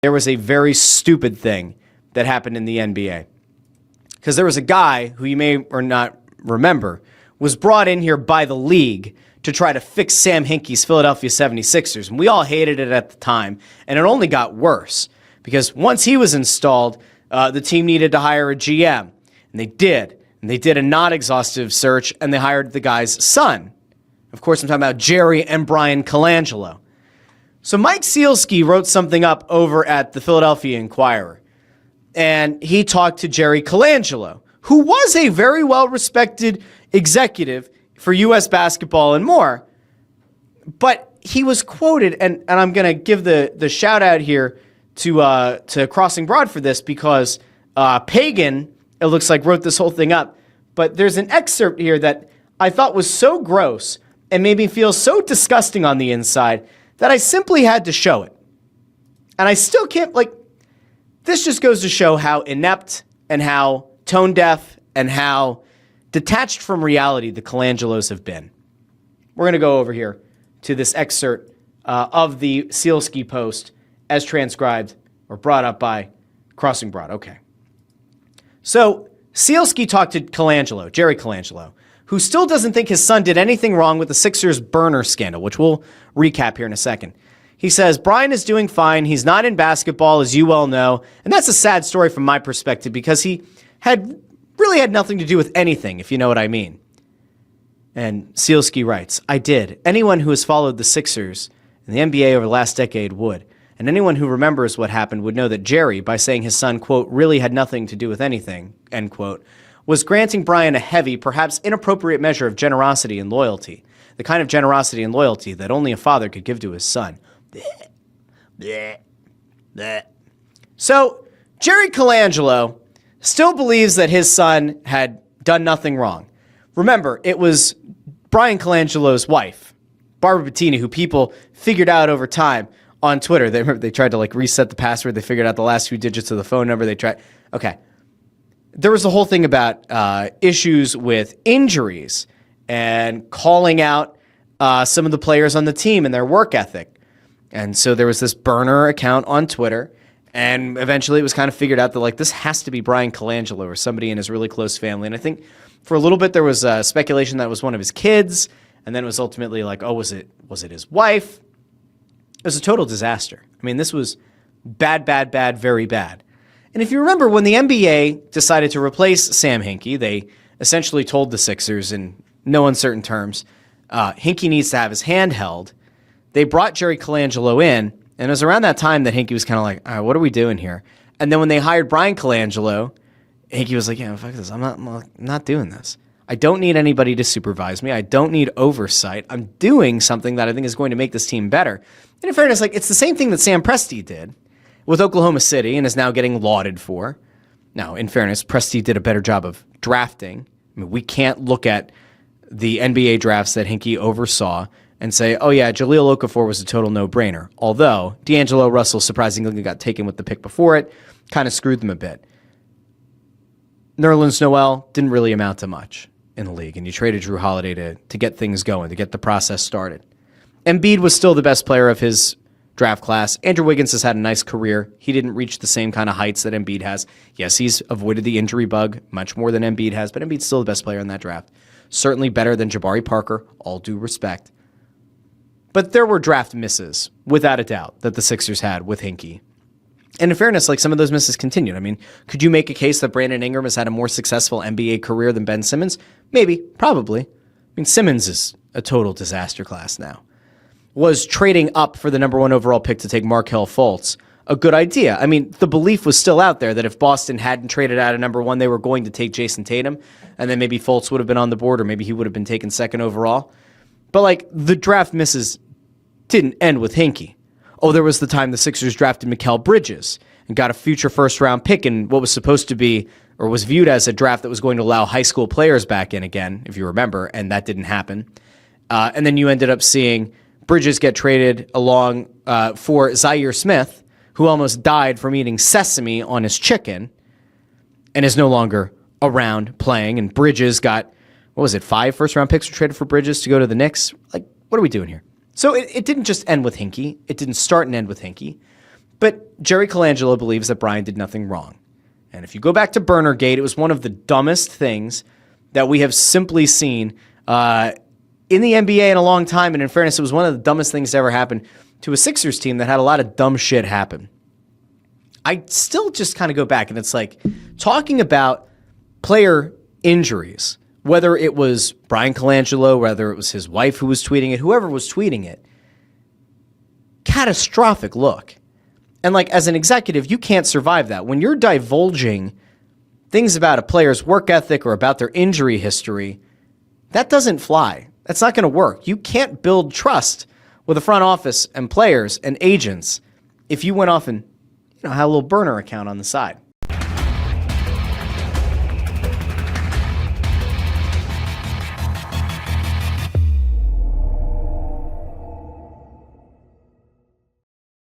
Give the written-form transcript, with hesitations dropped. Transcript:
there was a very stupid thing that happened in the NBA. Because there was a guy who you may or not remember was brought in here by the league to try to fix Sam Hinkie's Philadelphia 76ers. And we all hated it at the time. And it only got worse because once he was installed, the team needed to hire a GM. And they did. And they did a non-exhaustive search, and they hired the guy's son. Of course, I'm talking about Jerry and Bryan Colangelo. So Mike Sealski wrote something up over at the Philadelphia Inquirer. And he talked to Jerry Colangelo, who was a very well-respected executive for U.S. basketball and more. But he was quoted, and I'm going to give the shout-out here to Crossing Broad for this because Pagan, it looks like, wrote this whole thing up. But there's an excerpt here that I thought was so gross and made me feel so disgusting on the inside that I simply had to show it. And I still can't, this just goes to show how inept and how tone deaf and how detached from reality the Colangelos have been. We're going to go over here to this excerpt of the Sealski post as transcribed or brought up by Crossing Broad. Okay. So Sealski talked to Colangelo, Jerry Colangelo, who still doesn't think his son did anything wrong with the Sixers burner scandal, which we'll recap here in a second. He says, Bryan is doing fine. He's not in basketball, as you well know. And that's a sad story from my perspective because he really had nothing to do with anything, if you know what I mean. And Sealski writes, I did. Anyone who has followed the Sixers and the NBA over the last decade would. And anyone who remembers what happened would know that Jerry, by saying his son, quote, really had nothing to do with anything, end quote, was granting Bryan a heavy, perhaps inappropriate measure of generosity and loyalty, the kind of generosity and loyalty that only a father could give to his son. So Jerry Colangelo still believes that his son had done nothing wrong. Remember, it was Bryan Colangelo's wife, Barbara Bettini, who people figured out over time on Twitter. They tried to reset the password. They figured out the last few digits of the phone number. Okay. There was a whole thing about issues with injuries and calling out some of the players on the team and their work ethic. And so there was this burner account on Twitter, and eventually it was kind of figured out that this has to be Bryan Colangelo or somebody in his really close family. And I think for a little bit there was speculation that it was one of his kids, and then it was ultimately was it his wife? It was a total disaster. I mean, this was bad, very bad. And if you remember, when the NBA decided to replace Sam Hinkie, they essentially told the Sixers in no uncertain terms, Hinkie needs to have his hand held. They brought Jerry Colangelo in, and it was around that time that Hinkie was kind of like, all right, what are we doing here? And then when they hired Bryan Colangelo, Hinkie was like, yeah, fuck this. I'm not doing this. I don't need anybody to supervise me. I don't need oversight. I'm doing something that I think is going to make this team better. And in fairness, it's the same thing that Sam Presti did with Oklahoma City and is now getting lauded for. Now, in fairness, Presti did a better job of drafting. I mean, we can't look at the NBA drafts that Hinkie oversaw and say, oh yeah, Jahlil Okafor was a total no-brainer. Although D'Angelo Russell surprisingly got taken with the pick before it, kind of screwed them a bit. Nerlens Noel didn't really amount to much in the league, and you traded Drew Holiday to get things going, to get the process started. Embiid was still the best player of his draft class. Andrew Wiggins has had a nice career. He didn't reach the same kind of heights that Embiid has. Yes, he's avoided the injury bug much more than Embiid has, but Embiid's still the best player in that draft. Certainly better than Jabari Parker, all due respect. But there were draft misses, without a doubt, that the Sixers had with Hinkie. And in fairness, some of those misses continued. I mean, could you make a case that Brandon Ingram has had a more successful NBA career than Ben Simmons? Maybe, probably. I mean, Simmons is a total disaster class now. Was trading up for the number 1 overall pick to take Markelle Fultz a good idea? I mean, the belief was still out there that if Boston hadn't traded out of number 1, they were going to take Jason Tatum, and then maybe Fultz would have been on the board, or maybe he would have been taken 2nd overall. But the draft misses didn't end with Hinkie. Oh, there was the time the Sixers drafted Mikal Bridges and got a future first-round pick in what was supposed to be, or was viewed as a draft that was going to allow high school players back in again, if you remember, and that didn't happen. And then you ended up seeing Bridges get traded along for Zaire Smith, who almost died from eating sesame on his chicken and is no longer around playing. And Bridges got, 5 first-round picks were traded for Bridges to go to the Knicks? What are we doing here? So it didn't just end with Hinkie. It didn't start and end with Hinkie. But Jerry Colangelo believes that Bryan did nothing wrong. And if you go back to Burnergate, it was one of the dumbest things that we have simply seen in the NBA in a long time. And in fairness, it was one of the dumbest things to ever happen to a Sixers team that had a lot of dumb shit happen. I still just kind of go back, and it's like talking about player injuries, whether it was Bryan Colangelo, whether it was his wife who was tweeting it, whoever was tweeting it, catastrophic look. And like as an executive, you can't survive that. When you're divulging things about a player's work ethic or about their injury history, that doesn't fly. That's not going to work. You can't build trust with the front office and players and agents if you went off and had a little burner account on the side.